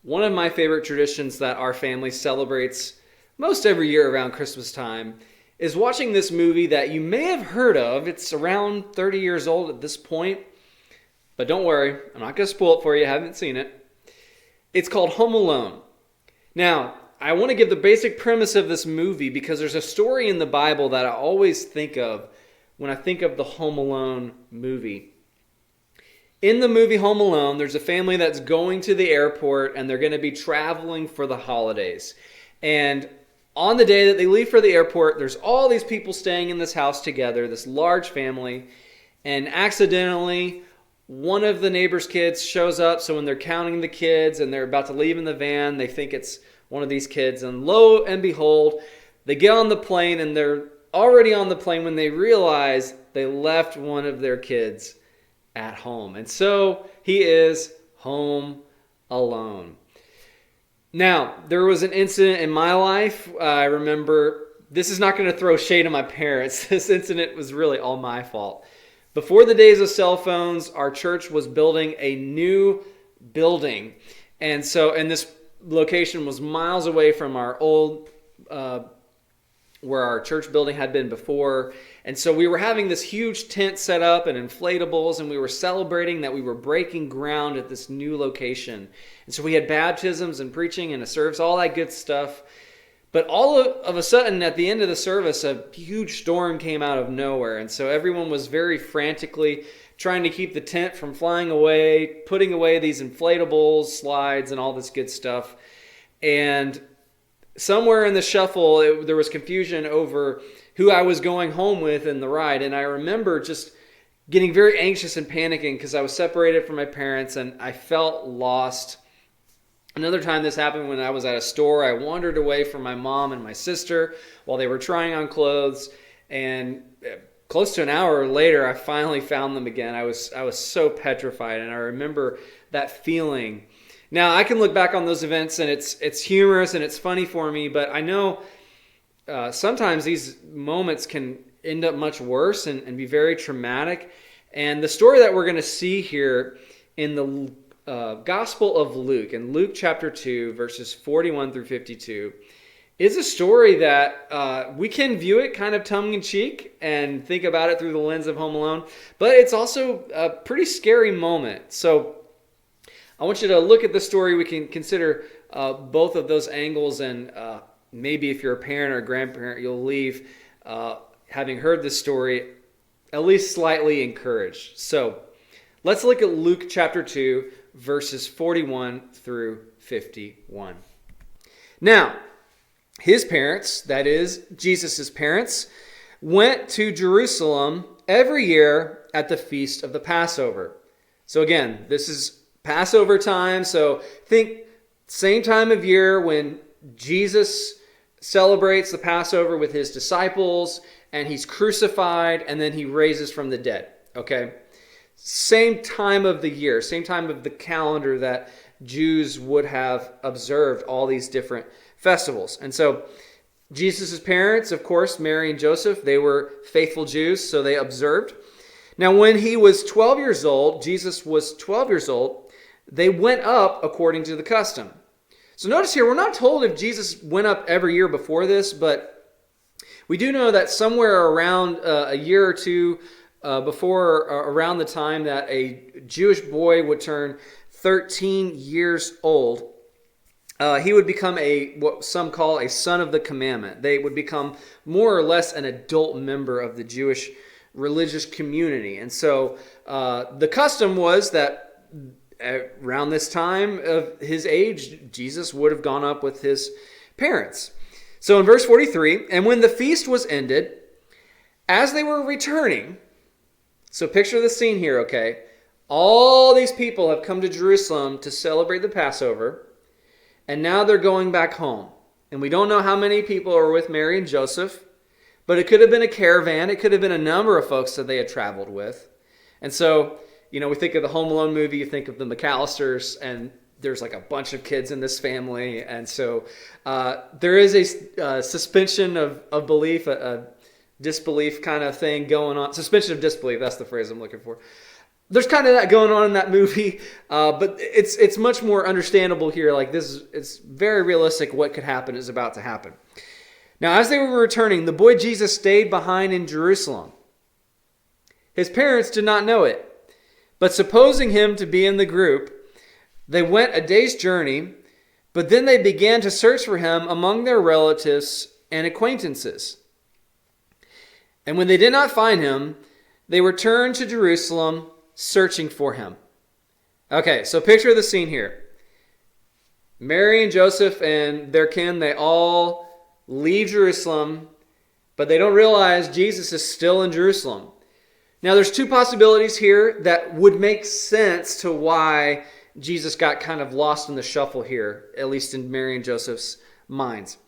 One of my favorite traditions that our family celebrates most every year around Christmas time is watching this movie that you may have heard of. It's around 30 years old at this point, but don't worry, I'm not going to spoil it for you. I haven't seen it. It's called Home Alone. Now, I want to give the basic premise of this movie because there's a story in the Bible that I always think of when I think of the Home Alone movie. In the movie Home Alone, there's a family that's going to the airport and they're going to be traveling for the holidays. And on the day that they leave for the airport, there's all these people staying in this house together, this large family, and accidentally one of the neighbor's kids shows up. So when they're counting the kids and they're about to leave in the van, they think it's one of these kids. And lo and behold, they get on the plane and they're already on the plane when they realize they left one of their kids at home. And so he is home alone. Now, there was an incident in my life. I remember, this is not going to throw shade at my parents. This incident was really all my fault. Before the days of cell phones, our church was building a new building. And this location was miles away from our old where our church building had been before. And so we were having this huge tent set up and inflatables, and we were celebrating that we were breaking ground at this new location. And so we had baptisms and preaching and a service, all that good stuff. But all of a sudden, at the end of the service, a huge storm came out of nowhere. And so everyone was very frantically trying to keep the tent from flying away, putting away these inflatables, slides, and all this good stuff. And somewhere in the shuffle, there was confusion over who I was going home with in the ride. And I remember just getting very anxious and panicking because I was separated from my parents and I felt lost. Another time this happened when I was at a store. I wandered away from my mom and my sister while they were trying on clothes. And close to an hour later, I finally found them again. I was so petrified, and I remember that feeling. Now, I can look back on those events, and it's humorous and it's funny for me, but I know sometimes these moments can end up much worse and be very traumatic. And the story that we're going to see here in the Gospel of Luke, in Luke chapter 2, verses 41 through 52, is a story that we can view it kind of tongue-in-cheek and think about it through the lens of Home Alone, but it's also a pretty scary moment. So I want you to look at the story. We can consider both of those angles, and maybe if you're a parent or a grandparent, you'll leave having heard this story at least slightly encouraged. So let's look at Luke chapter 2, verses 41 through 51. Now, his parents, that is Jesus' parents, went to Jerusalem every year at the feast of the Passover. So again, this is Passover time, so think same time of year when Jesus celebrates the Passover with his disciples, and he's crucified, and then he raises from the dead, okay? Same time of the year, same time of the calendar that Jews would have observed all these different festivals. And so Jesus' parents, of course, Mary and Joseph, they were faithful Jews, so they observed. Now, when he was 12 years old, Jesus was 12 years old, they went up according to the custom. So notice here, we're not told if Jesus went up every year before this, but we do know that somewhere around a year or two before, around the time that a Jewish boy would turn 13 years old, he would become what some call a son of the commandment. They would become more or less an adult member of the Jewish religious community. And so the custom was that around this time of his age, Jesus would have gone up with his parents. So in verse 43, and when the feast was ended, as they were returning, so picture the scene here, okay? All these people have come to Jerusalem to celebrate the Passover, and now they're going back home. And we don't know how many people are with Mary and Joseph, but it could have been a caravan. It could have been a number of folks that they had traveled with. And so, we think of the Home Alone movie, you think of the McAllisters, and there's like a bunch of kids in this family. And so there is a suspension of belief, a disbelief kind of thing going on. Suspension of disbelief, that's the phrase I'm looking for. there's kind of that going on in that movie, but it's much more understandable here. Like it's very realistic. What could happen is about to happen. Now, as they were returning, the boy Jesus stayed behind in Jerusalem. His parents did not know it, but supposing him to be in the group, they went a day's journey, but then they began to search for him among their relatives and acquaintances. And when they did not find him, they returned to Jerusalem searching for him. Okay, so picture the scene here. Mary and Joseph and their kin, they all leave Jerusalem, but they don't realize Jesus is still in Jerusalem. Now, there's two possibilities here that would make sense to why Jesus got kind of lost in the shuffle here, at least in Mary and Joseph's minds.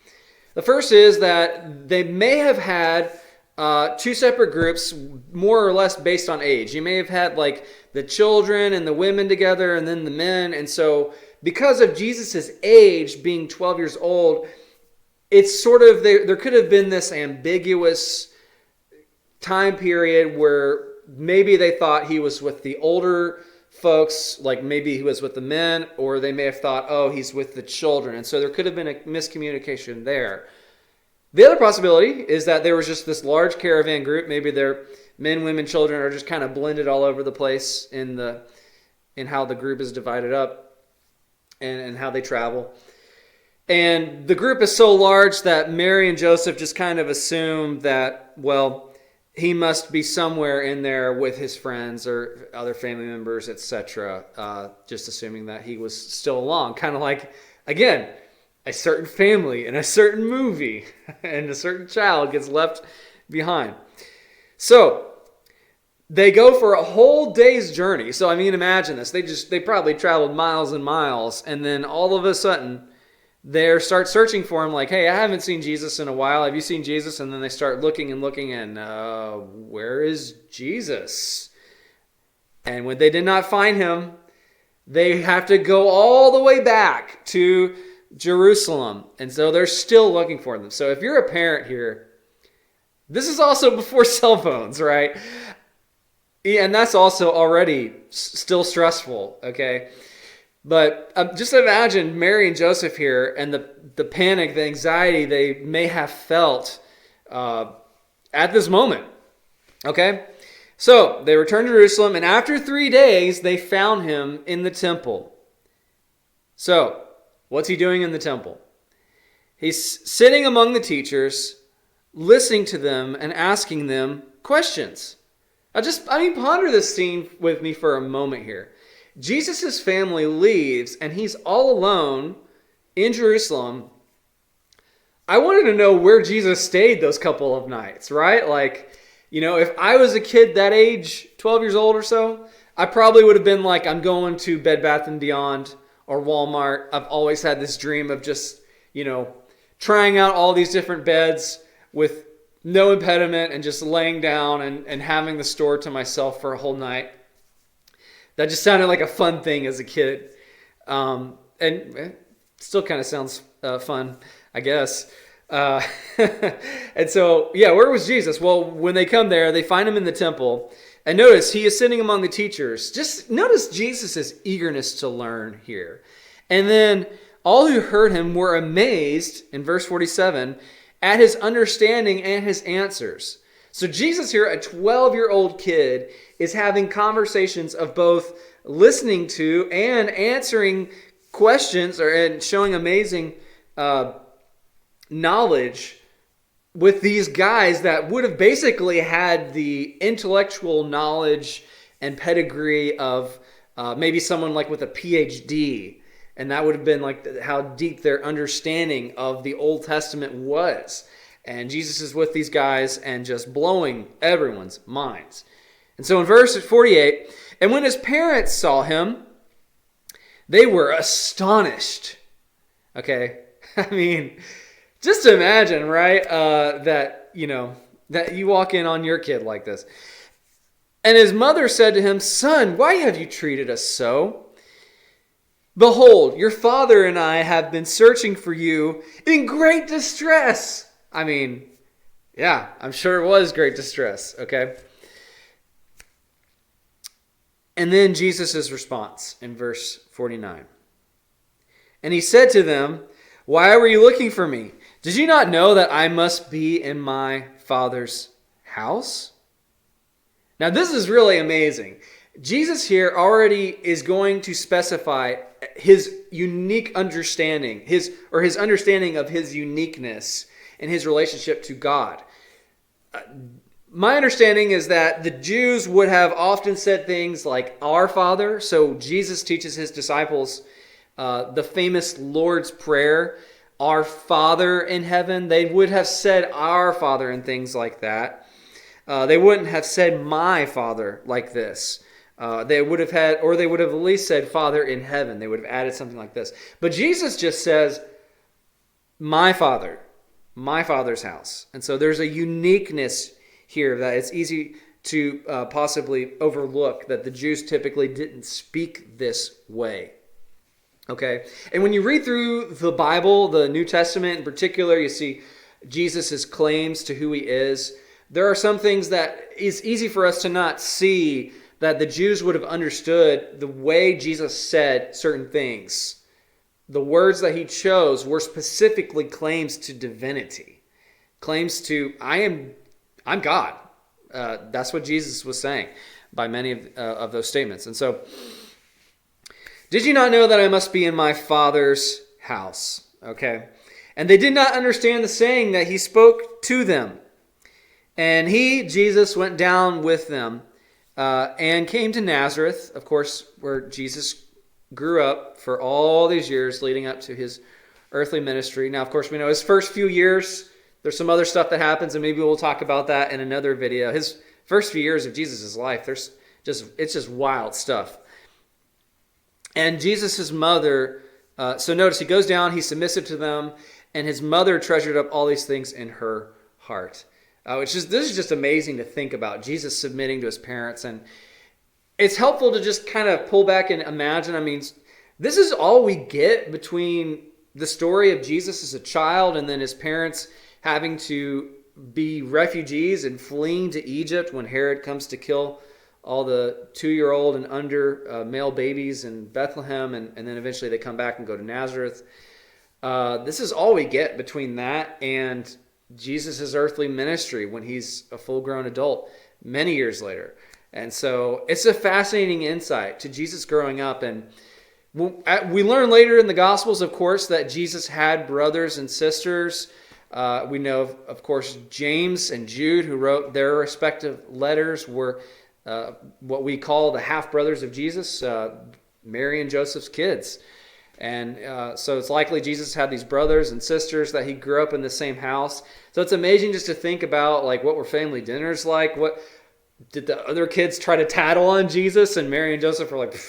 The first is that they may have had two separate groups, more or less based on age. You may have had like the children and the women together and then the men. And so because of Jesus's age being 12 years old, it's sort of, there could have been this ambiguous time period where maybe they thought he was with the older folks, like maybe he was with the men, or they may have thought, oh, he's with the children. And so there could have been a miscommunication there. The other possibility is that there was just this large caravan group. Maybe their men, women, children are just kind of blended all over the place in how the group is divided up and how they travel. And the group is so large that Mary and Joseph just kind of assume that, well, he must be somewhere in there with his friends or other family members, etc. Just assuming that he was still along. Kind of like, again, a certain family in a certain movie and a certain child gets left behind. So they go for a whole day's journey. So I mean, imagine this. They probably traveled miles and miles, and then all of a sudden they start searching for him like, hey, I haven't seen Jesus in a while. Have you seen Jesus? And then they start looking and where is Jesus? And when they did not find him, they have to go all the way back to Jerusalem. And so they're still looking for them. So if you're a parent here, this is also before cell phones, right? Yeah, and that's also already still stressful, okay? But just imagine Mary and Joseph here and the panic, the anxiety they may have felt at this moment. Okay? So they returned to Jerusalem, and after 3 days, they found him in the temple. So, what's he doing in the temple? He's sitting among the teachers, listening to them and asking them questions. Ponder this scene with me for a moment here. Jesus' family leaves and he's all alone in Jerusalem. I wanted to know where Jesus stayed those couple of nights, right? Like, if I was a kid that age, 12 years old or so, I probably would have been like, I'm going to Bed Bath & Beyond or Walmart. I've always had this dream of just, trying out all these different beds with no impediment and just laying down and having the store to myself for a whole night. That just sounded like a fun thing as a kid. And it still kind of sounds fun, I guess. And so, where was Jesus? Well, when they come there, they find him in the temple. And notice, he is sitting among the teachers. Just notice Jesus' eagerness to learn here. And then all who heard him were amazed, in verse 47, at his understanding and his answers. So Jesus here, a 12-year-old kid, is having conversations of both listening to and answering questions and showing amazing knowledge with these guys that would have basically had the intellectual knowledge and pedigree of maybe someone like with a PhD. And that would have been like how deep their understanding of the Old Testament was. And Jesus is with these guys and just blowing everyone's minds. And so in verse 48, and when his parents saw him, they were astonished. Okay? Just imagine, right? That you walk in on your kid like this. And his mother said to him, "Son, why have you treated us so? Behold, your father and I have been searching for you in great distress." I'm sure it was great distress, okay? And then Jesus' response in verse 49. And he said to them, "Why were you looking for me? Did you not know that I must be in my Father's house?" Now this is really amazing. Jesus here already is going to specify his unique understanding, his understanding of his uniqueness in his relationship to God. My understanding is that the Jews would have often said things like "Our Father." So Jesus teaches his disciples the famous Lord's Prayer, "Our Father in heaven." They would have said "Our Father" and things like that. They wouldn't have said "My Father" like this. They would have at least said "Father in heaven." They would have added something like this. But Jesus just says "My Father, my Father's house." And so there's a uniqueness here that it's easy to possibly overlook, that the Jews typically didn't speak this way. Okay? And when you read through the Bible, the New Testament in particular, you see Jesus' claims to who he is. There are some things that is easy for us to not see, that the Jews would have understood the way Jesus said certain things. The words that he chose were specifically claims to divinity. Claims to, I'm God. That's what Jesus was saying by many of those statements. And so, "Did you not know that I must be in my Father's house?" Okay. And they did not understand the saying that he spoke to them. And he, Jesus, went down with them and came to Nazareth, of course, where Jesus grew up for all these years leading up to his earthly ministry. Now, of course, we know his first few years, there's some other stuff that happens, and maybe we'll talk about that in another video. His first few years of Jesus' life, it's just wild stuff. And Jesus' mother, so notice he goes down, he's submissive to them, and his mother treasured up all these things in her heart. This is just amazing to think about, Jesus submitting to his parents. And it's helpful to just kind of pull back and imagine. I mean, this is all we get between the story of Jesus as a child and then his parents having to be refugees and fleeing to Egypt when Herod comes to kill all the 2-year-old and under male babies in Bethlehem, and then eventually they come back and go to Nazareth. This is all we get between that and Jesus' earthly ministry when he's a full-grown adult many years later. And so it's a fascinating insight to Jesus growing up. And we learn later in the Gospels, of course, that Jesus had brothers and sisters. We know, of course, James and Jude, who wrote their respective letters, were what we call the half-brothers of Jesus, Mary and Joseph's kids. And so it's likely Jesus had these brothers and sisters that he grew up in the same house. So it's amazing just to think about, like, what were family dinners like? What did the other kids try to tattle on Jesus? And Mary and Joseph were like,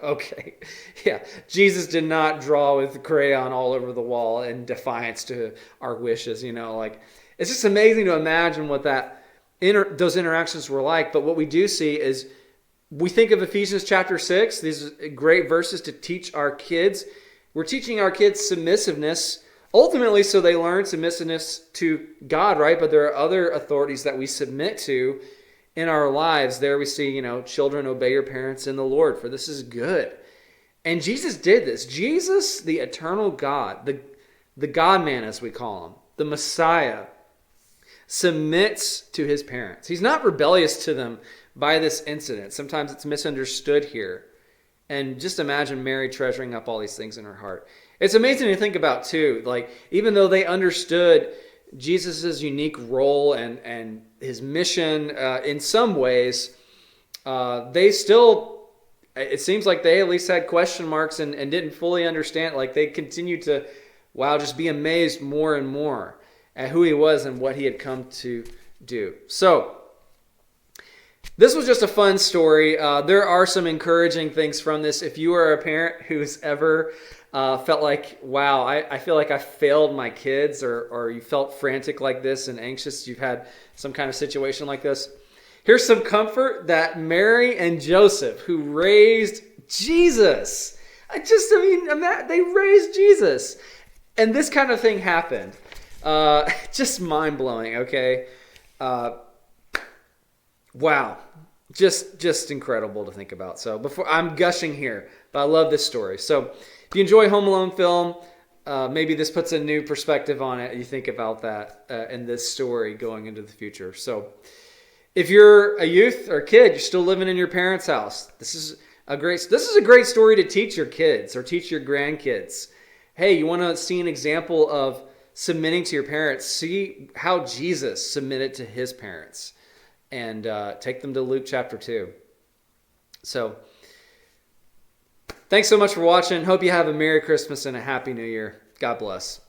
okay, yeah, Jesus did not draw with crayon all over the wall in defiance to our wishes. Like, it's just amazing to imagine what those interactions were like. But what we do see is, we think of Ephesians chapter 6, these are great verses to teach our kids. We're teaching our kids submissiveness, ultimately so they learn submissiveness to God, right? But there are other authorities that we submit to in our lives. There we see, children, obey your parents in the Lord, for this is good. And Jesus did this. Jesus, the eternal God, the God-man as we call him, the Messiah, submits to his parents. He's not rebellious to them by this incident. Sometimes it's misunderstood here. And just imagine Mary treasuring up all these things in her heart. It's amazing to think about too, like, even though they understood Jesus' unique role and his mission in some ways, they still, it seems like they at least had question marks and didn't fully understand. Like, they continued to, just be amazed more and more at who he was and what he had come to do. So, this was just a fun story. There are some encouraging things from this. If you are a parent who's ever felt like, wow, I feel like I failed my kids, or you felt frantic like this and anxious, you've had some kind of situation like this, here's some comfort that Mary and Joseph, who raised Jesus, they raised Jesus, and this kind of thing happened. Just mind-blowing, okay? Wow. just incredible to think about. So before I'm gushing here, but I love this story. So if you enjoy Home Alone film, maybe this puts a new perspective on it. You think about that and this story going into the future. So if you're a youth or a kid, you're still living in your parents' house, this is a great story to teach your kids or teach your grandkids. Hey, you want to see an example of submitting to your parents? See how Jesus submitted to his parents, and take them to Luke chapter 2. So thanks so much for watching. Hope you have a Merry Christmas and a Happy New Year. God bless.